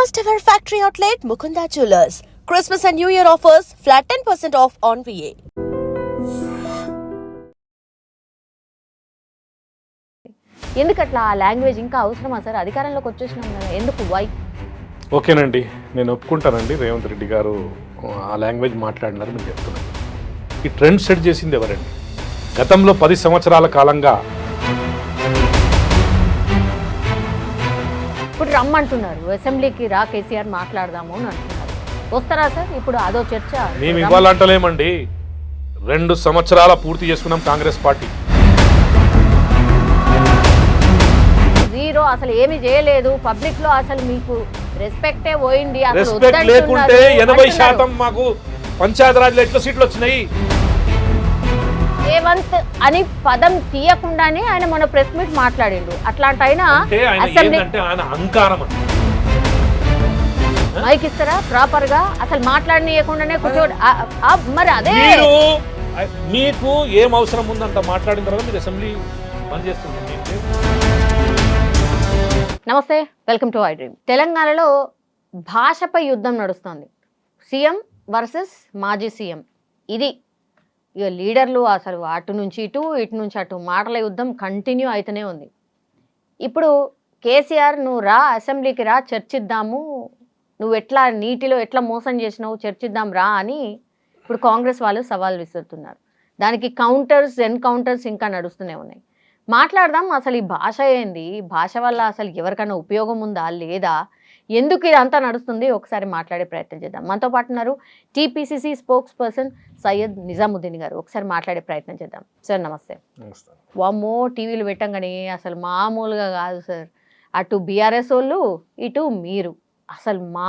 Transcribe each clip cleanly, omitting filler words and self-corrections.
First ever factory outlet Mukunda Jewelers. Christmas and New Year offers flat 10% off on VA. ఎందుకట్లా ఆ language ఇంకా అవసరమా sir? అధికారంలోకి వచ్చేసినాం కదా, ఎందుకు? వై? ఓకేనండి, నేను ఒప్పుకుంటానండి. రేవంత్ రెడ్డి గారు ఆ లాంగ్వేజ్ మాట్లాడినారు, నేను చెప్తున్నాను. ఈ ట్రెండ్ సెట్ చేసింది ఎవరండి? గతంలో 10 సంవత్సరాల కాలంగా ఇప్పుడు రమ్మంటున్నారు, అసెంబ్లీకి రా కేసీఆర్ మాట్లాడదాము అని అంటున్నారు. వస్తారా సార్? ఇప్పుడు అదో చర్చ. మేము ఇవ్వాలంటలేమండి. 2 సంవత్సరాల పూర్తి చేసుకున్నాం కాంగ్రెస్ పార్టీ. జీరో, అసలు ఏమీ చేయలేదు. పబ్లిక్ లో అసలు మీకు రెస్పెక్టే పోయింది. రెస్పెక్ట్ లేకుంటే 80% మాకు పంచాయతీరాజ్లో ఎట్లా సీట్లు వచ్చినాయి? రేవంత్ అని పదం తీయకుండానే ఆయన మొన్న ప్రెస్ మీట్ మాట్లాడిండు. అట్లాంటి ఆయన మైక్ ఇస్తారా ప్రాపర్ గా? అసలు మాట్లాడనీయకుండానే కూర్చోడు. మరి అదే మీకు ఏం అవసరం ఉందంట మాట్లాడిన తర్వాత మీరు అసెంబ్లీ బంద్ చేస్తుంది. నమస్తే, వెల్కమ్ టు ఐ డ్రీమ్. తెలంగాణలో భాషపై యుద్ధం నడుస్తుంది. సీఎం వర్సెస్ మాజీ సీఎం. ఇది ఇక లీడర్లు అసలు అటు నుంచి ఇటు, ఇటు నుంచి అటు మాటల యుద్ధం కంటిన్యూ అవుతూనే ఉంది. ఇప్పుడు కేసీఆర్, నువ్వు రా అసెంబ్లీకి రా, చర్చిద్దాము, నువ్వు ఎట్లా నీటిలో ఎట్లా మోసం చేసినావు చర్చిద్దాం రా అని ఇప్పుడు కాంగ్రెస్ వాళ్ళు సవాల్ విసురుతున్నారు. దానికి కౌంటర్స్, ఎన్కౌంటర్స్ ఇంకా నడుస్తూనే ఉన్నాయి. మాట్లాడదాం, అసలు ఈ భాష ఏంది, భాష వల్ల అసలు ఎవరికైనా ఉపయోగం ఉందా లేదా, ఎందుకు ఇదంతా నడుస్తుంది, ఒకసారి మాట్లాడే ప్రయత్నం చేద్దాం. మనతో పాటు ఉన్నారు TPCC spokes person Syed Nizamuddin గారు. ఒకసారి మాట్లాడే ప్రయత్నం చేద్దాం. సార్ నమస్తే. వామ్మో, టీవీలు పెట్టంగానే అసలు మామూలుగా కాదు సార్. అటు బీఆర్ఎస్ వాళ్ళు, ఇటు మీరు. అసలు మా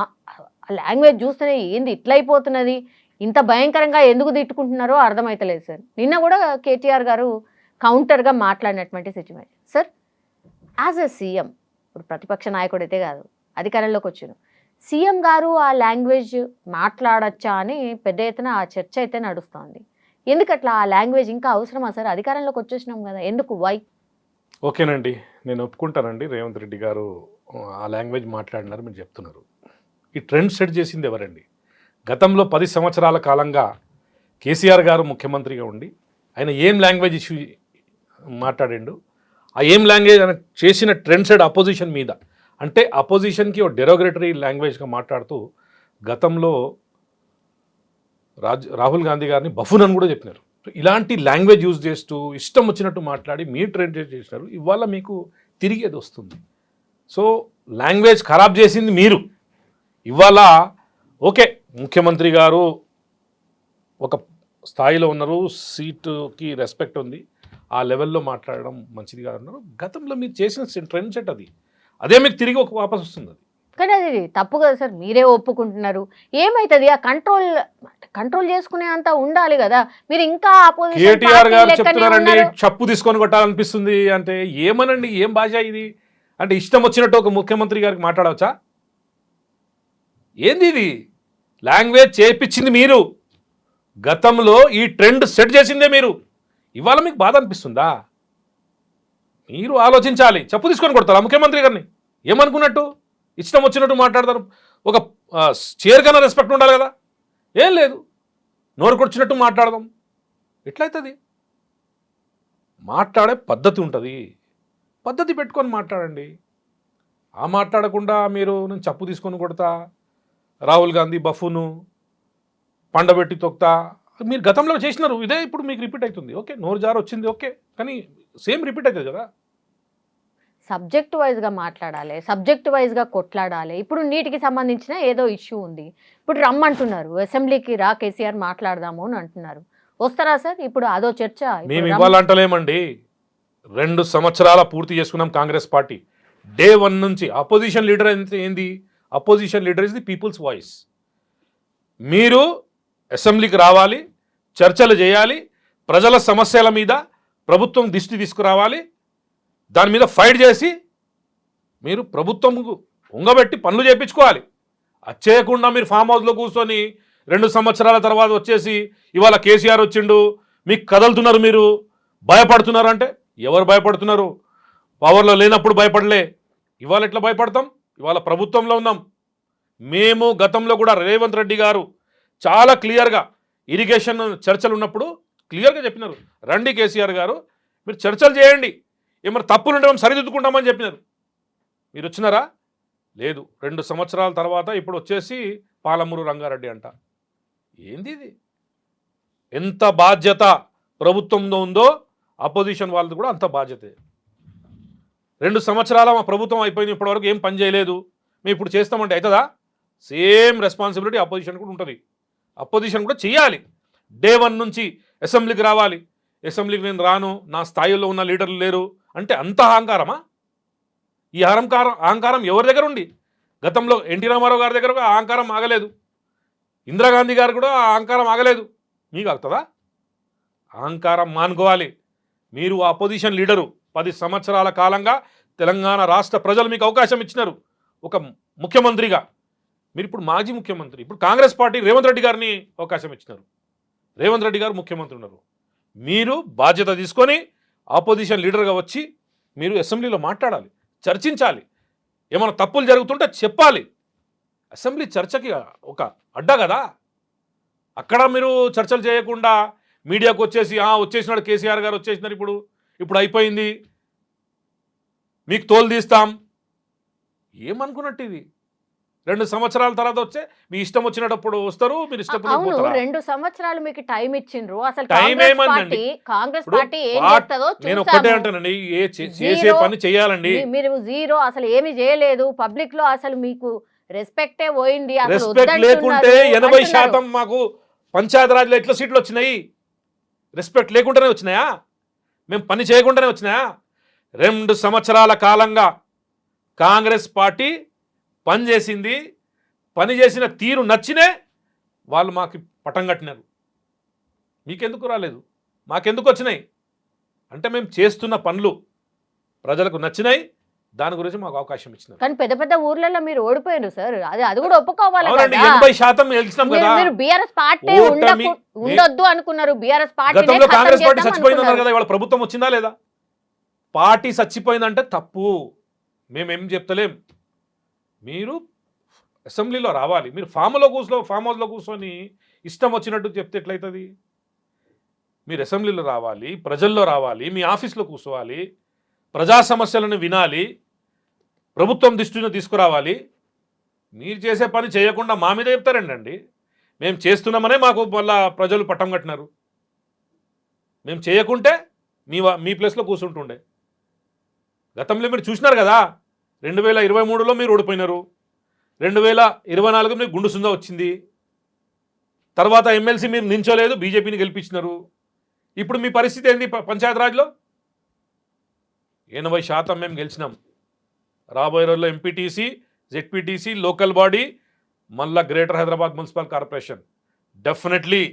లాంగ్వేజ్ చూస్తేనే ఏంది ఇట్లా అయిపోతున్నది, ఇంత భయంకరంగా ఎందుకు తిట్టుకుంటున్నారో అర్థమవుతలేదు సార్. నిన్న కూడా కేటీఆర్ గారు కౌంటర్గా మాట్లాడినటువంటి situation. Sir, as a CM, ఇప్పుడు ప్రతిపక్ష నాయకుడు అయితే కాదు, అధికారంలోకి వచ్చాను, సీఎం గారు ఆ లాంగ్వేజ్ మాట్లాడచ్చా అని పెద్ద ఎత్తున ఆ చర్చ అయితే నడుస్తుంది. ఎందుకట్లా ఆ లాంగ్వేజ్ ఇంకా అవసరమా సార్? అధికారంలోకి వచ్చేసినాం కదా, ఎందుకు? వై? ఓకేనండి, నేను ఒప్పుకుంటానండి. రేవంత్ రెడ్డి గారు ఆ లాంగ్వేజ్ మాట్లాడినారు, మీరు చెప్తున్నారు. ఈ ట్రెండ్ సెట్ చేసింది ఎవరండి? గతంలో 10 సంవత్సరాల కాలంగా కేసీఆర్ గారు ముఖ్యమంత్రిగా ఉండి ఆయన ఏం లాంగ్వేజ్ ఇష్యూ మాట్లాడిండు, ఆ ఏం లాంగ్వేజ్ ఆయన చేసిన ట్రెండ్ సెట్ అపోజిషన్ మీద, అంటే అపోజిషన్కి ఒక డెరోగరేటరీ లాంగ్వేజ్గా మాట్లాడుతూ గతంలో రాహుల్ గాంధీ గారిని బఫూన్ అని కూడా చెప్పినారు. ఇలాంటి లాంగ్వేజ్ యూజ్ చేస్తూ ఇష్టం వచ్చినట్టు మాట్లాడి మీరు ట్రెండ్ చేసినారు. ఇవాళ మీకు తిరిగి అది వస్తుంది. సో లాంగ్వేజ్ ఖరాబ్ చేసింది మీరు. ఇవాళ ఓకే, ముఖ్యమంత్రి గారు ఒక స్థాయిలో ఉన్నారు, సీటుకి రెస్పెక్ట్ ఉంది, ఆ లెవెల్లో మాట్లాడడం మంచిది కాదు అన్నారు. గతంలో మీరు చేసిన ట్రెండ్ సెట్ అది, అదే మీకు తిరిగి ఒక వాపస్ వస్తుంది. అది కానీ అది తప్పు కదా సార్, మీరే ఒప్పుకుంటున్నారు. ఏమైతుంది? ఆ కంట్రోల్ చేసుకునే అంత ఉండాలి కదా. మీరు ఇంకా కేటీఆర్ గారు చెప్తున్నారండి, చప్పు తీసుకొని కొట్టాలనిపిస్తుంది అంటే ఏమనండి, ఏం భాష ఇది? అంటే ఇష్టం వచ్చినట్టు ఒక ముఖ్యమంత్రి గారికి మాట్లాడవచ్చా? ఏంది ఇది? లాంగ్వేజ్ చేయించింది మీరు, గతంలో ఈ ట్రెండ్ సెట్ చేసిందే మీరు. ఇవాళ మీకు బాధ అనిపిస్తుందా? మీరు ఆలోచించాలి. చెప్పు తీసుకొని కొడతారా ముఖ్యమంత్రి గారిని? ఏమనుకున్నట్టు ఇష్టం వచ్చినట్టు మాట్లాడతారు. ఒక చైర్ కన్నా రెస్పెక్ట్ ఉండాలి కదా. ఏం లేదు, నోరు కొచ్చినట్టు మాట్లాడదాం. ఎట్లయితుంది? మాట్లాడే పద్ధతి ఉంటుంది, పద్ధతి పెట్టుకొని మాట్లాడండి. ఆ మాట్లాడకుండా మీరు నేను చప్పు తీసుకొని కొడతా, రాహుల్ గాంధీ బఫూను, పండబెట్టి తొక్తా, మీరు గతంలో చేసినారు. ఇదే ఇప్పుడు మీకు రిపీట్ అవుతుంది. ఓకే, నోరు జారు వచ్చింది, ఓకే, కానీ సేమ్ రిపీట్ అవుతుంది కదా. సబ్జెక్ట్ వైజ్గా మాట్లాడాలి, సబ్జెక్ట్ వైజ్గా కొట్లాడాలి. ఇప్పుడు నీటికి సంబంధించిన ఏదో ఇష్యూ ఉంది, ఇప్పుడు రమ్మంటున్నారు, అసెంబ్లీకి రా కేసీఆర్ మాట్లాడదాము అని అంటున్నారు. వస్తారా సార్? ఇప్పుడు అదో చర్చ. మేము ఇవ్వాలంటలేమండి. 2 సంవత్సరాల పూర్తి చేసుకున్నాం కాంగ్రెస్ పార్టీ. డే 1 నుంచి అపోజిషన్ లీడర్ ఏంది? Opposition leader is the people's voice. మీరు అసెంబ్లీకి రావాలి, చర్చలు చేయాలి, ప్రజల సమస్యల మీద ప్రభుత్వం దృష్టి తీసుకురావాలి, దాని మీద ఫైట్ చేసి మీరు ప్రభుత్వం ఉంగబెట్టి పనులు చేయించుకోవాలి. అది చేయకుండా మీరు ఫామ్ హౌస్లో కూర్చొని 2 సంవత్సరాల తర్వాత వచ్చేసి ఇవాళ కేసీఆర్ వచ్చిండు, మీకు కదులుతున్నారు, మీరు భయపడుతున్నారు అంటే ఎవరు భయపడుతున్నారు? పవర్లో లేనప్పుడు భయపడలే, ఇవాళ ఎట్లా భయపడతాం? ఇవాళ ప్రభుత్వంలో ఉన్నాం, మేము గతంలో కూడా రేవంత్ రెడ్డి గారు చాలా క్లియర్గా ఇరిగేషన్ చర్చలు ఉన్నప్పుడు క్లియర్గా చెప్పినారు, రండి కేసీఆర్ గారు మీరు చర్చలు చేయండి, ఏమైనా తప్పులు ఉంటే మేము సరిదిద్దుకుంటామని చెప్పినారు. మీరు వచ్చినారా? లేదు. 2 సంవత్సరాల తర్వాత ఇప్పుడు వచ్చేసి పాలమూరు రంగారెడ్డి అంట. ఏంది ఇది? ఎంత బాధ్యత ప్రభుత్వంలో ఉందో అపోజిషన్ వాళ్ళది కూడా అంత బాధ్యతే. 2 సంవత్సరాల మా ప్రభుత్వం అయిపోయింది, ఇప్పటివరకు ఏం పని చేయలేదు, మేము ఇప్పుడు చేస్తామంటే అవుతుందా? సేమ్ రెస్పాన్సిబిలిటీ అపోజిషన్ కూడా ఉంటుంది. అపోజిషన్ కూడా చేయాలి. డే 1 నుంచి అసెంబ్లీకి రావాలి. అసెంబ్లీకి నేను రాను, నా స్థాయిలో ఉన్న లీడర్లు లేరు అంటే అంత అహంకారమా? ఈ అహంకారం ఎవరి దగ్గర ఉంది? గతంలో ఎన్టీ రామారావు గారి దగ్గర కూడా అహంకారం ఆగలేదు, ఇందిరాగాంధీ గారు కూడా అహంకారం ఆగలేదు. మీకు ఆగుతుందా? అహంకారం మానుకోవాలి. మీరు అపోజిషన్ లీడరు, 10 సంవత్సరాల కాలంగా తెలంగాణ రాష్ట్ర ప్రజలు మీకు అవకాశం ఇచ్చినారు ఒక ముఖ్యమంత్రిగా. మీరు ఇప్పుడు మాజీ ముఖ్యమంత్రి, ఇప్పుడు కాంగ్రెస్ పార్టీ రేవంత్ రెడ్డి గారిని అవకాశం ఇచ్చినారు. రేవంత్ రెడ్డి గారు ముఖ్యమంత్రి ఉన్నారు. మీరు బాధ్యత తీసుకొని ఆపోజిషన్ లీడర్గా వచ్చి మీరు అసెంబ్లీలో మాట్లాడాలి, చర్చించాలి, ఏమైనా తప్పులు జరుగుతుంటే చెప్పాలి. అసెంబ్లీ చర్చకి ఒక అడ్డా కదా. అక్కడ మీరు చర్చలు చేయకుండా మీడియాకు వచ్చేసి వచ్చేసినాడు కేసీఆర్ గారు వచ్చేసినారు, ఇప్పుడు అయిపోయింది, మీకు తోలు తీస్తాం, ఏమనుకున్నట్టు ఇది? 2 సంవత్సరాల తర్వాత వచ్చే మీ ఇష్టం వచ్చినప్పుడు వస్తారు, మీరు అవును, ఇష్టపడి 2 సంవత్సరాలు మీకు టైం ఇచ్చిండ్రు. అసలు టైం ఏమందండి? కాంగ్రెస్ ఇప్పుడు పార్టీ ఏం చేస్తుందో నేను ఒక్కటే చూసాము. అంటానండి, చేసే పని చేయాలండి. మీరు జీరో, అసలు ఏమి చేయలేదు. పబ్లిక్ లో అసలు మీకు రెస్పెక్టే పోయింది. అసలు రెస్పెక్ట్ వద్దంటున్నారు లేకుంటే 80% అంటున్నారు. మాకు పంచాయతీరాజ్లో ఎట్లా సీట్లు వచ్చినాయి? రెస్పెక్ట్ లేకుండానే వచ్చినాయా? మేము పని చేయకుండానే వచ్చినాయా? 2 సంవత్సరాల కాలంగా కాంగ్రెస్ పార్టీ పనిచేసింది, పని చేసిన తీరు నచ్చినే వాళ్ళు మాకు పటం కట్టినారు. మీకెందుకు రాలేదు? మాకెందుకు వచ్చినాయి అంటే మేము చేస్తున్న పనులు ప్రజలకు నచ్చినాయి, దాని గురించి మాకు అవకాశం ఇచ్చినారు. కానీ పెద్ద పెద్ద ఊర్లలో మీరు ఓడిపోయారు సార్, అది కూడా ఒప్పుకోవాలి అవునండి, కదా. 80% గెలిచినాం కదా. మీరు బీఆర్ఎస్ పార్టీ ఉండొద్దు అనుకున్నారు. బీఆర్ఎస్ గతంలో కాంగ్రెస్ పార్టీ చచ్చిపోయిందన్నారు కదా, ఇవాళ ప్రభుత్వం వచ్చిందా లేదా? పార్టీ చచ్చిపోయిందంటే తప్పు, మేమేం చెప్తలేం. మీరు అసెంబ్లీలో రావాలి. మీరు ఫామ్ హౌస్లో కూర్చొని ఇష్టం వచ్చినట్టు చెప్తే ఎట్లయితుంది? మీరు అసెంబ్లీలో రావాలి, ప్రజల్లో రావాలి, మీ ఆఫీస్లో కూర్చోవాలి, ప్రజా సమస్యలను వినాలి, ప్రభుత్వం దృష్టిని తీసుకురావాలి. మీరు చేసే పని చేయకుండా మా మీద చెప్తారండి. మేము చేస్తున్నామనే మాకు మళ్ళా ప్రజలు పట్టం కట్టినారు. మేము చేయకుంటే మీ ప్లేస్లో కూర్చుంటుండే. గతంలో మీరు చూసినారు కదా, 2023లో మీరు ఓడిపోయినారు, 2024 మీకు గుండు సుందా వచ్చింది, తర్వాత ఎమ్మెల్సీ మీరు నించోలేదు, బీజేపీని గెలిపించినారు. ఇప్పుడు మీ పరిస్థితి ఏంది? పంచాయతీరాజ్లో 80% మేము గెలిచినాం. రాబోయే రోజుల్లో ఎంపీటీసీ, జెడ్పీటీసీ, లోకల్ బాడీ, మళ్ళా greater Hyderabad municipal corporation definitely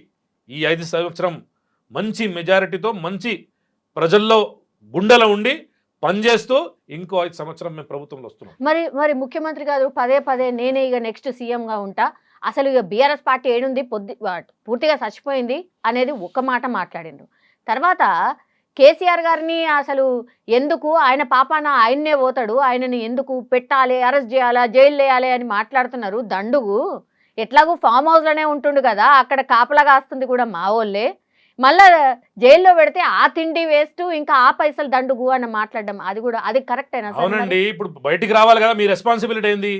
ఈ 5 సంవత్సరం మంచి మెజారిటీతో మంచి ప్రజల్లో గుండెలో ఉండి పనిచేస్తూ ఇంకో 5 సంవత్సరం మేము ప్రభుత్వంలో వస్తున్నాం. మరి ముఖ్యమంత్రి గారు పదే నేనే ఇక నెక్స్ట్ సీఎంగా ఉంటా, అసలు ఇక బీఆర్ఎస్ పార్టీ ఏడుంది, పూర్తిగా చచ్చిపోయింది అనేది ఒక్క మాట మాట్లాడిండ్రు. తర్వాత కేసీఆర్ గారిని అసలు ఎందుకు ఆయన పాపాన ఆయన్నే పోతాడు, ఆయనని ఎందుకు పెట్టాలి, అరెస్ట్ చేయాలా, జైలు వేయాలి అని మాట్లాడుతున్నారు. దండుగు ఎట్లాగూ ఫామ్ హౌస్లోనే ఉంటుండు కదా, అక్కడ కాపలా కాస్తుంది కూడా మా వాళ్ళే, మళ్ళా జైల్లో పెడితే ఆ తిండి వేస్ట్, ఇంకా ఆ పైసలు దండుగు అని మాట్లాడడం అది కరెక్టేనా? అవునండి, ఇప్పుడు బయటికి రావాలి కదా. మీ రెస్పాన్సిబిలిటీ ఏంది?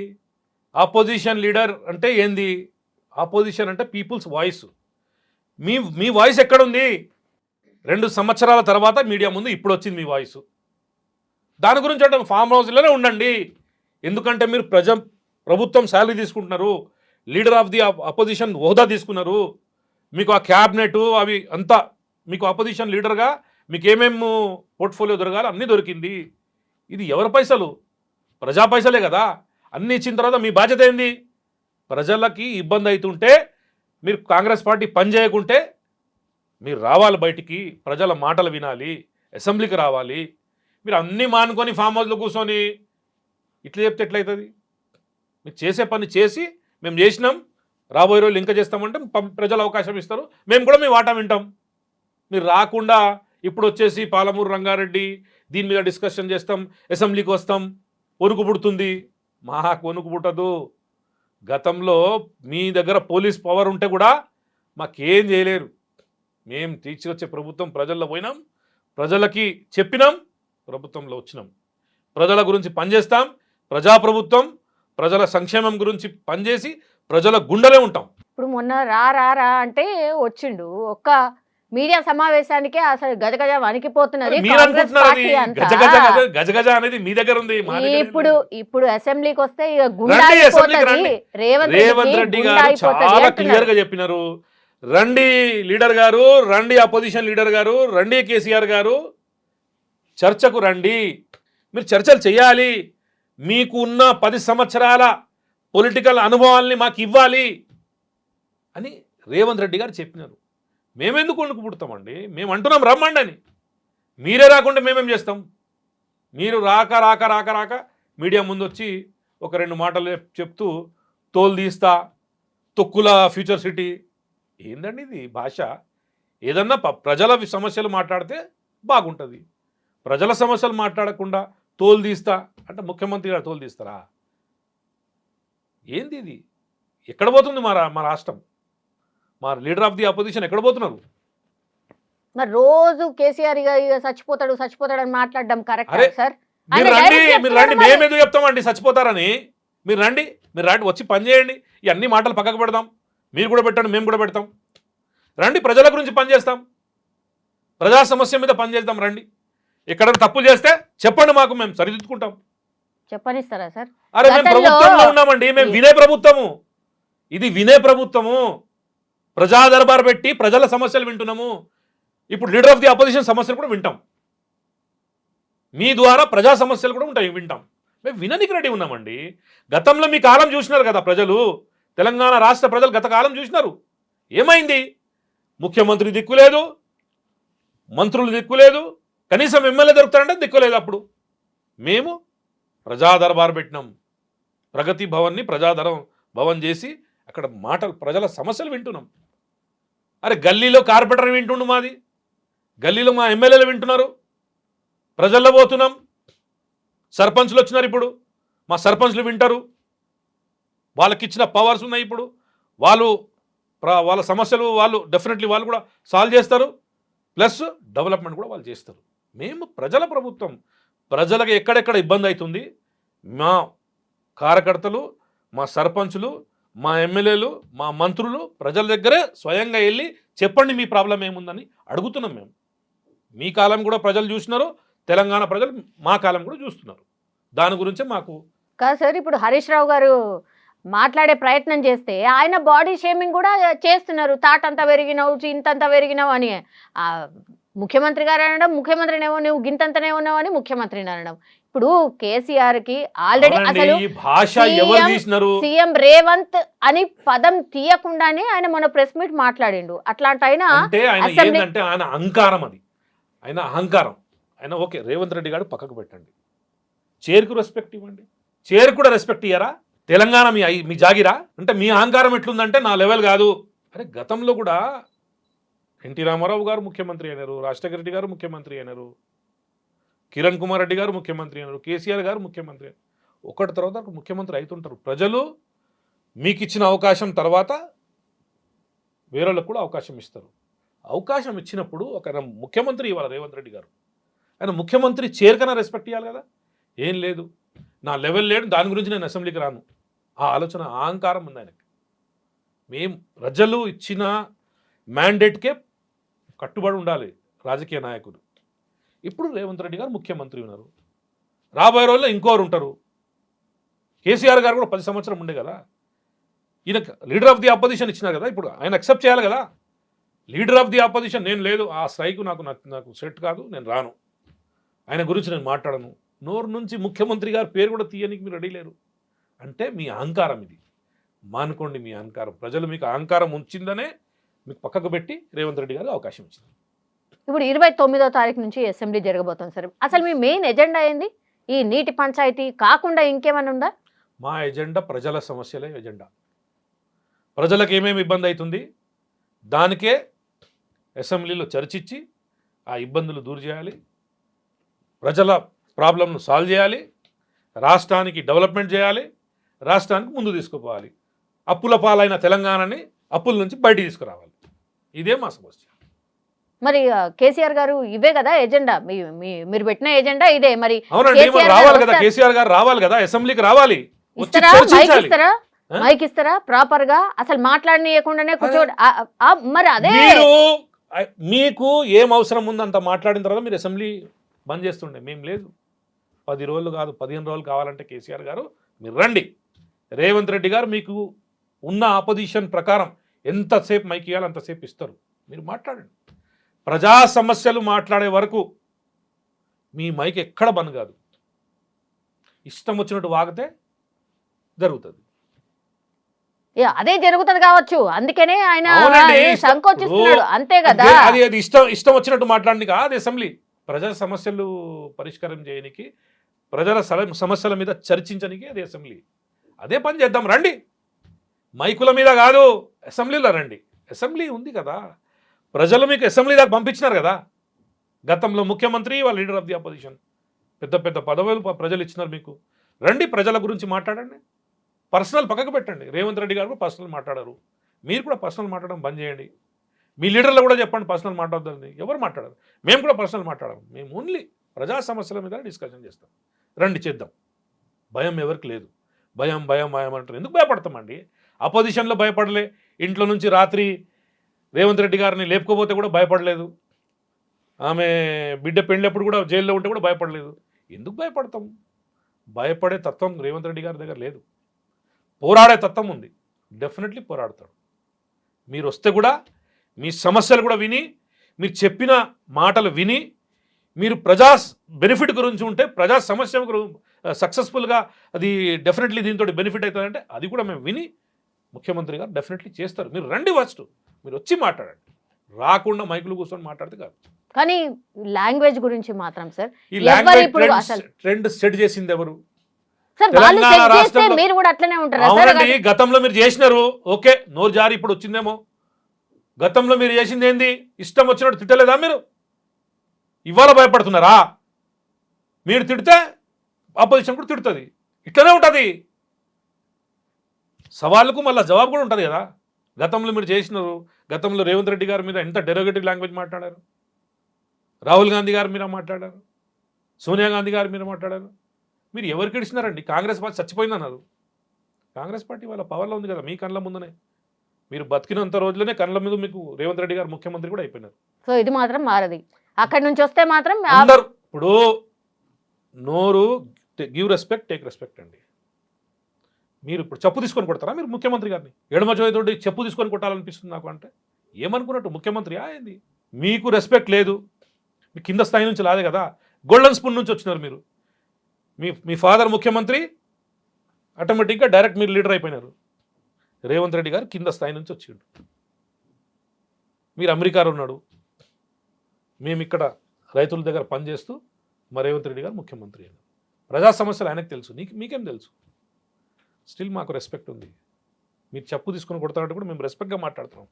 ఆపోజిషన్ లీడర్ అంటే ఏంది? ఆపోజిషన్ అంటే పీపుల్స్ వాయిస్. మీ వాయిస్ ఎక్కడుంది? 2 సంవత్సరాల తర్వాత మీడియా ముందు ఇప్పుడు వచ్చింది మీ వాయిస్. దాని గురించి అంటే ఫామ్ హౌస్లోనే ఉండండి. ఎందుకంటే మీరు ప్రభుత్వం శాలరీ తీసుకుంటున్నారు, లీడర్ ఆఫ్ ది అపోజిషన్ హోదా తీసుకున్నారు, మీకు ఆ క్యాబినెట్ అవి అంతా మీకు అపోజిషన్ లీడర్గా మీకు ఏమేమి పోర్ట్ఫోలియో దొరకాలి అన్నీ దొరికింది. ఇది ఎవరి పైసలు? ప్రజా పైసలే కదా. అన్నీ ఇచ్చిన తర్వాత మీ బాధ్యత ఏంది? ప్రజలకి ఇబ్బంది అవుతుంటే మీరు కాంగ్రెస్ పార్టీ పని చేయకుంటే మీరు రావాలి బయటికి, ప్రజల మాటలు వినాలి, అసెంబ్లీకి రావాలి. మీరు అన్నీ మానుకొని ఫామ్ హౌస్లో కూర్చొని ఇట్లా చెప్తే ఎట్లయితుంది? మీరు చేసే పని చేసి మేము చేసినాం, రాబోయే రోజులు ఇంకా చేస్తామంటే ప్రజలు అవకాశం ఇస్తారు, మేము కూడా మీ వాటా వింటాం. మీరు రాకుండా ఇప్పుడు వచ్చేసి పాలమూరు రంగారెడ్డి దీని మీద డిస్కషన్ చేస్తాం, అసెంబ్లీకి వస్తాం, వణుకు పుడుతుంది. మాకు వణుకు పుట్టదు. గతంలో మీ దగ్గర పోలీస్ పవర్ ఉంటే కూడా మాకేం చేయలేరు. మేము తీసుకొచ్చే ప్రభుత్వం ప్రజల్లో పోయినాం, ప్రజలకి చెప్పినాం, ప్రభుత్వంలో వచ్చినాం, ప్రజల గురించి పనిచేస్తాం, ప్రజాప్రభుత్వం ప్రజల సంక్షేమం గురించి పనిచేసి ప్రజల గుండెలే ఉంటాం. ఇప్పుడు మొన్న రా రా రా అంటే వచ్చిండు, ఒక్క మీడియా సమావేశానికే అసలు గజగజ వణికిపోతున్నది మీరు కాంగ్రెస్ అనుకుంటున్నారు అది పార్టీ అంతా. గజగజ గజగజ అనేది మీ దగ్గర ఉంది, మా దగ్గర ఏం ఇప్పుడు లేదు. ఇప్పుడు అసెంబ్లీకి వస్తే ఇక గుండా రండి, అసెంబ్లీకి అయిపోతది. రండి. రేవంత్ రేవంత్ రెడ్డి గుండా గారు అయిపోతది చాలా అంటున్నారు. క్లియర్ గా చెప్పినారు. రండి లీడర్ గారు, రండి అపోజిషన్ లీడర్ గారు, రండి కేసీఆర్ గారు, చర్చకు రండి, మీరు చర్చలు చేయాలి, మీకు ఉన్న 10 సంవత్సరాల పొలిటికల్ అనుభవాల్ని మాకు ఇవ్వాలి అని రేవంత్ రెడ్డి గారు చెప్పినారు. మేమెందుకు వణుకు పుడతామండి? మేము అంటున్నాం రమ్మండి అని. మీరే రాకుండా మేమేం చేస్తాం? మీరు రాక రాక రాక రాక మీడియా ముందు వచ్చి ఒక 2 మాటలు చెప్తూ తోలు తీస్తా, తొక్కుల ఫ్యూచర్ సిటీ, ఏందండి ఇది భాష? ఏదన్నా ప్రజల సమస్యలు మాట్లాడితే బాగుంటుంది. ప్రజల సమస్యలు మాట్లాడకుండా తోలు తీస్తా అంటే ముఖ్యమంత్రి గారు తోలు తీస్తారా? ఏంది ఇది? ఎక్కడ పోతుంది మా రాష్ట్రం? మా లీడర్ ఆఫ్ ది అపోజిషన్ ఎక్కడ పోతున్నారు? మరి రోజు కేసీఆర్ ఇక చచ్చిపోతాడు చచ్చిపోతాడు అని మాట్లాడడం కరెక్ట్ అరే, సార్? మీరు రండి, మీరు రండి, మేమెందుకు చెప్తామండి చచ్చిపోతారని? మీరు రండి, మీరు రండి, వచ్చి పని చేయండి. ఈ అన్ని మాటలు పక్కకు పెడదాం, మీరు కూడా పెట్టండి, మేము కూడా పెడతాం. రండి, ప్రజల గురించి పనిచేస్తాం, ప్రజా సమస్య మీద పనిచేద్దాం. రండి, ఎక్కడైనా తప్పు చేస్తే చెప్పండి, మాకు మేము సరిదిద్దుకుంటాం. చెప్పనిస్తారా సార్? అరే మేము ప్రభుత్వంలో ఉన్నామండి, మేము వినే ప్రభుత్వము, ఇది వినే ప్రభుత్వము. ప్రజా దర్బార్ పెట్టి ప్రజల సమస్యలు వింటున్నాము. ఇప్పుడు లీడర్ ఆఫ్ ది అపోజిషన్ సమస్యలు కూడా వింటాం, మీ ద్వారా ప్రజా సమస్యలు కూడా ఉంటాయి, వింటాం. మేము విననికి రెడీ ఉన్నామండి. గతంలో మీ కాలం చూసినారు కదా ప్రజలు, తెలంగాణ రాష్ట్ర ప్రజలు గత కాలం చూసినారు. ఏమైంది? ముఖ్యమంత్రి దిక్కులేదు, మంత్రులు దిక్కులేదు, కనీసం ఎమ్మెల్యే దొరుకుతారంటే దిక్కులేదు. అప్పుడు మేము ప్రజా దర్బార్ పెట్టినాం, ప్రగతి భవన్ని భవన్ చేసి అక్కడ మాటలు ప్రజల సమస్యలు వింటున్నాం. అరే గల్లీలో కార్పొరేటర్ వింటుండు, మాది గల్లీలో మా ఎమ్మెల్యేలు వింటున్నారు, ప్రజల్లో పోతున్నాం. సర్పంచ్లు వచ్చినారు, ఇప్పుడు మా సర్పంచ్లు వింటారు, వాళ్ళకి ఇచ్చిన పవర్స్ ఉన్నాయి. ఇప్పుడు వాళ్ళ సమస్యలు వాళ్ళు డెఫినెట్లీ వాళ్ళు కూడా సాల్వ్ చేస్తారు, ప్లస్ డెవలప్మెంట్ కూడా వాళ్ళు చేస్తారు. మేము ప్రజల ప్రభుత్వం, ప్రజలకు ఎక్కడెక్కడ ఇబ్బంది అవుతుంది మా కార్యకర్తలు, మా సర్పంచులు, మా ఎమ్మెల్యేలు, మా మంత్రులు ప్రజల దగ్గరే స్వయంగా వెళ్ళి చెప్పండి మీ ప్రాబ్లం ఏముందని అడుగుతున్నాం. మేము మీ కాలం కూడా ప్రజలు చూసినారు, తెలంగాణ ప్రజలు మా కాలం కూడా చూస్తున్నారు. దాని గురించే మాకు కాదు సార్, ఇప్పుడు హరీష్ రావు గారు మాట్లాడే ప్రయత్నం చేస్తే ఆయన బాడీ షేమింగ్ కూడా చేస్తున్నారు. తాటంతా పెరిగినావు, ఇంతంతా పెరిగినావు అని ముఖ్యమంత్రి గారు అనడం, ముఖ్యమంత్రినేమో నువ్వు గింతంతనే ఉన్నావు అని ముఖ్యమంత్రిని అనడం. ఇప్పుడు కేసీఆర్ కి ఆల్రెడీ అసలు సీఎం రేవంత్ అని పదం తీయకుండానే ఆయన మన ప్రెస్ మీట్ మాట్లాడిండు. అట్లాంటి ఆయన ఆయన అహంకారం, అది ఆయన అహంకారం. ఆయన ఓకే, రేవంత్ రెడ్డి గారు పక్కకు పెట్టండి, చైర్కు రెస్పెక్ట్ ఇవ్వండి. చైర్ కూడా రెస్పెక్ట్ ఇయ్యరా? తెలంగాణ మీ జాగిరా అంటే మీ అహంకారం ఎట్లుందంటే నా లెవెల్ కాదు. అరే గతంలో కూడా ఎన్టీ రామారావు గారు ముఖ్యమంత్రి అయినారు, రాజశేఖర రెడ్డి గారు ముఖ్యమంత్రి అయినారు, కిరణ్ కుమార్ రెడ్డి గారు ముఖ్యమంత్రి అయినారు, కేసీఆర్ గారు ముఖ్యమంత్రి అయినారు. ఒకటి తర్వాత ముఖ్యమంత్రి అవుతుంటారు. ప్రజలు మీకు ఇచ్చిన అవకాశం తర్వాత వేరేళ్ళకు కూడా అవకాశం ఇస్తారు. అవకాశం ఇచ్చినప్పుడు ఒక ముఖ్యమంత్రి ఇవ్వాలి రేవంత్ రెడ్డి గారు. ఆయన ముఖ్యమంత్రి చైర్కన్నా రెస్పెక్ట్ ఇవ్వాలి కదా. ఏం లేదు, నా లెవెల్ లేడు, దాని గురించి నేను అసెంబ్లీకి రాను, ఆ ఆలోచన అహంకారం ఉంది ఆయనకి. మేము ప్రజలు ఇచ్చిన మ్యాండేట్కే కట్టుబడి ఉండాలి రాజకీయ నాయకులు. ఇప్పుడు రేవంత్ రెడ్డి గారు ముఖ్యమంత్రి ఉన్నారు, రాబోయే రోజుల్లో ఇంకోరు ఉంటారు. కేసీఆర్ గారు కూడా 10 సంవత్సరం ఉండే కదా, ఈయన లీడర్ ఆఫ్ ది అపోజిషన్ ఇచ్చినారు కదా, ఇప్పుడు ఆయన అక్సెప్ట్ చేయాలి కదా. లీడర్ ఆఫ్ ది అపోజిషన్ నేను లేదు, ఆ స్ట్రైక్ నాకు సెట్ కాదు, నేను రాను, ఆయన గురించి నేను మాట్లాడను, నోరు నుంచి ముఖ్యమంత్రి గారి పేరు కూడా తీయనికి మీరు రెడీ లేరు అంటే మీ అహంకారం ఇది. మానుకోండి మీ అహంకారం. ప్రజలు మీకు అహంకారం ఉంచిందనే మీకు పక్కకు పెట్టి రేవంత్ రెడ్డి గారు అవకాశం ఇచ్చింది. ఇప్పుడు 29వ తారీఖు నుంచి అసెంబ్లీ జరగబోతుంది సార్. అసలు మీ మెయిన్ ఎజెండా ఏంది? ఈ నీటి పంచాయతీ కాకుండా ఇంకేమైనా ఉందా? మా ఎజెండా ప్రజల సమస్యలే ఎజెండా. ప్రజలకు ఏమేమి ఇబ్బంది అవుతుంది దానికే అసెంబ్లీలో చర్చించి ఆ ఇబ్బందులు దూరు చేయాలి, ప్రజల ప్రాబ్లంను సాల్వ్ చేయాలి, రాష్ట్రానికి డెవలప్మెంట్ చేయాలి, రాష్ట్రానికి ముందు తీసుకుపోవాలి. అప్పుల పాలైన తెలంగాణని అప్పుల నుంచి బయటికి తీసుకురావాలి. ఇదే మా సమస్య. మరి కేసీఆర్ గారు ఇవే కదా ఎజెండా, మీరు పెట్టిన ఎజెండా ఇదే. మరి అవునండి, మరి రావాలి కదా, కేసీఆర్ గారు రావాలి కదా, అసెంబ్లీకి రావాలి. ఇస్తారా మైక్ ఇస్తారా ప్రాపర్ గా? అసలు మాట్లాడనీయకుండానే కూర్చోడు. మరి అదే మీరు మీకు ఏం అవసరం ఉంది అంత మాట్లాడిన తర్వాత మీరు అసెంబ్లీ బంద్ చేస్తుండే. మేము లేదు, 10 రోజులు కాదు 15 రోజులు కావాలంటే కేసీఆర్ గారు మీరు రండి. రేవంత్ రెడ్డి గారు మీకు ఉన్న ఆపోజిషన్ ప్రకారం ఎంతసేపు మైక్ ఇవ్వాలి అంతసేపు ఇస్తారు, మీరు మాట్లాడండి. ప్రజా సమస్యలు మాట్లాడే వరకు మీ మైక్ ఎక్కడ బంద్ కాదు. ఇష్టం వచ్చినట్టు వాగితే జరుగుతుంది. అదే జరుగుతుంది కావచ్చు, అందుకనే ఆయన సంకోచిస్తున్నాడు, అంతే కదా. అది ఇష్టం వచ్చినట్టు మాట్లాడడానికి అది అసెంబ్లీ. ప్రజా సమస్యలు పరిష్కారం చేయడానికి, ప్రజల సమస్యల మీద చర్చించడానికి అది అసెంబ్లీ. అదే పని చేద్దాం రండి. మైకుల మీద కాదు, అసెంబ్లీలో రండి. అసెంబ్లీ ఉంది కదా, ప్రజలు మీకు అసెంబ్లీ దాకా పంపించినారు కదా. గతంలో ముఖ్యమంత్రి వాళ్ళ లీడర్ ఆఫ్ ది అపోజిషన్, పెద్ద పెద్ద పదవులు ప్రజలు ఇచ్చినారు మీకు. రండి, ప్రజల గురించి మాట్లాడండి. పర్సనల్ పక్కకు పెట్టండి. రేవంత్ రెడ్డి గారు పర్సనల్ మాట్లాడారు, మీరు కూడా పర్సనల్ మాట్లాడడం బంద్ చేయండి. మీ లీడర్లు కూడా చెప్పండి పర్సనల్ మాట్లాడద్దని. ఎవరు మాట్లాడారు? మేము కూడా పర్సనల్ మాట్లాడము. మేము ఓన్లీ ప్రజా సమస్యల మీద డిస్కషన్ చేస్తాం. రండి చేద్దాం. భయం ఎవరికి లేదు. భయం భయం భయం అంటారు. ఎందుకు భయపడతామండి? అపోజిషన్లో భయపడలే, ఇంట్లో నుంచి రాత్రి రేవంత్ రెడ్డి గారిని లేపుకోపోతే కూడా భయపడలేదు, ఆమె బిడ్డ పెళ్ళప్పుడు కూడా జైల్లో ఉంటే కూడా భయపడలేదు. ఎందుకు భయపడతాం? భయపడే తత్వం రేవంత్ రెడ్డి గారి దగ్గర లేదు. పోరాడే తత్వం ఉంది. డెఫినెట్లీ పోరాడతాడు. మీరు వస్తే కూడా మీ సమస్యలు కూడా విని, మీరు చెప్పిన మాటలు విని, మీరు ప్రజా బెనిఫిట్ గురించి ఉంటే, ప్రజా సమస్య సక్సెస్ఫుల్గా అది డెఫినెట్లీ దీంతో బెనిఫిట్ అవుతుందంటే అది కూడా మేము విని ముఖ్యమంత్రి గారు డెఫినెట్లీ చేస్తారు. మీరు రండి, ఫస్ట్ మీరు వచ్చి మాట్లాడండి. రాకుండా మైకులు కూర్చొని మాట్లాడితే కాదు. కానీ లాంగ్వేజ్ గురించి మాత్రం సార్, ఈ లాంగ్వేజ్ ట్రెండ్ సెట్ చేసింది ఎవరు? తెలంగాణ రాష్ట్రంలో. మీరు కూడా అట్లనే ఉంటారు. అవునండి, గతంలో మీరు చేసినారు, ఓకే, నోరు జారి ఇప్పుడు వచ్చిందేమో. గతంలో మీరు చేసింది ఏంది? ఇష్టం వచ్చినట్టు తిట్టలేదా మీరు? ఇవాళ భయపడుతున్నారా? మీరు తిడితే ఆపోజిషన్ కూడా తిడుతుంది. ఇట్లనే ఉంటుంది. సవాళ్ళకు మళ్ళీ జవాబు కూడా ఉంటుంది కదా. గతంలో మీరు చేసినారు. గతంలో రేవంత్ రెడ్డి గారి మీద ఎంత డెరోగేటివ్ లాంగ్వేజ్ మాట్లాడారు. రాహుల్ గాంధీ గారి మీద మాట్లాడారు, సోనియా గాంధీ గారి మీద మాట్లాడారు. మీరు ఎవరికి ఇచ్చినారండి? కాంగ్రెస్ పార్టీ చచ్చిపోయిందన్నారు. కాంగ్రెస్ పార్టీ వాళ్ళ పవర్లో ఉంది కదా, మీ కళ్ళ ముందునే. మీరు బతికినంత రోజులనే కళ్ళ మీద మీకు రేవంత్ రెడ్డి గారు ముఖ్యమంత్రి కూడా అయిపోయినారు. సో ఇది మాత్రం మారది. అక్కడి నుంచి వస్తే మాత్రం అందరూ ఇప్పుడు నోరు గివ్ రెస్పెక్ట్, టేక్ రెస్పెక్ట్ అండి. మీరు ఇప్పుడు చెప్పు తీసుకొని కొడతారా మీరు ముఖ్యమంత్రి గారిని? ఎడమ చేతితోటి చెప్పు తీసుకొని కొట్టాలనిపిస్తుంది నాకు. అంటే ఏమనుకున్నట్టు ముఖ్యమంత్రి ఏంది? మీకు రెస్పెక్ట్ లేదు. మీ కింద స్థాయి నుంచి లాదే కదా, గోల్డెన్ స్పూన్ నుంచి వచ్చినారు మీరు. మీ ఫాదర్ ముఖ్యమంత్రి, ఆటోమేటిక్గా డైరెక్ట్ మీరు లీడర్ అయిపోయినారు. రేవంత్ రెడ్డి గారు కింద స్థాయి నుంచి వచ్చిండు. మీరు అమెరికాలో ఉన్నాడు, మేము ఇక్కడ రైతుల దగ్గర పనిచేస్తూ మా రేవంత్ రెడ్డి గారు ముఖ్యమంత్రి అయినారు. ప్రజా సమస్యలు ఆయనకు తెలుసు, మీకేం తెలుసు? స్టిల్ మాకు రెస్పెక్ట్ ఉంది. మీరు చెప్పు తీసుకొని కొడతారంటే కూడా మేము రెస్పెక్ట్గా మాట్లాడుతున్నాం.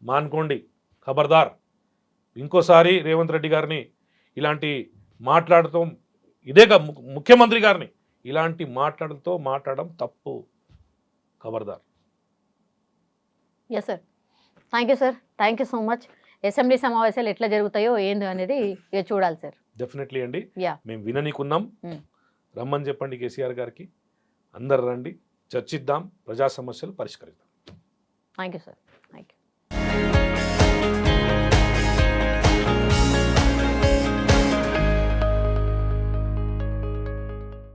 మానుకోండి, ఖబర్దార్. ఇంకోసారి రేవంత్ రెడ్డి గారిని ఇలాంటి మాట్లాడటం, ఇదేగా ముఖ్యమంత్రి గారిని ఇలాంటి మాట్లాడడం తప్పు. ఖబర్దార్. Yes sir, thank you sir, thank you so much. Assembly సమావేశాలు ఎట్లా జరుగుతాయో ఏందో అనేది ఇక చూడాలి సార్. డెఫినెట్లీ అండి, మేము విననీకున్నాం. రమ్మని చెప్పండి కేసీఆర్ గారికి, అందరు రండి, చర్చిద్దాం, ప్రజా సమస్యలు పరిష్కరిద్దాం. Thank you sir, thank you.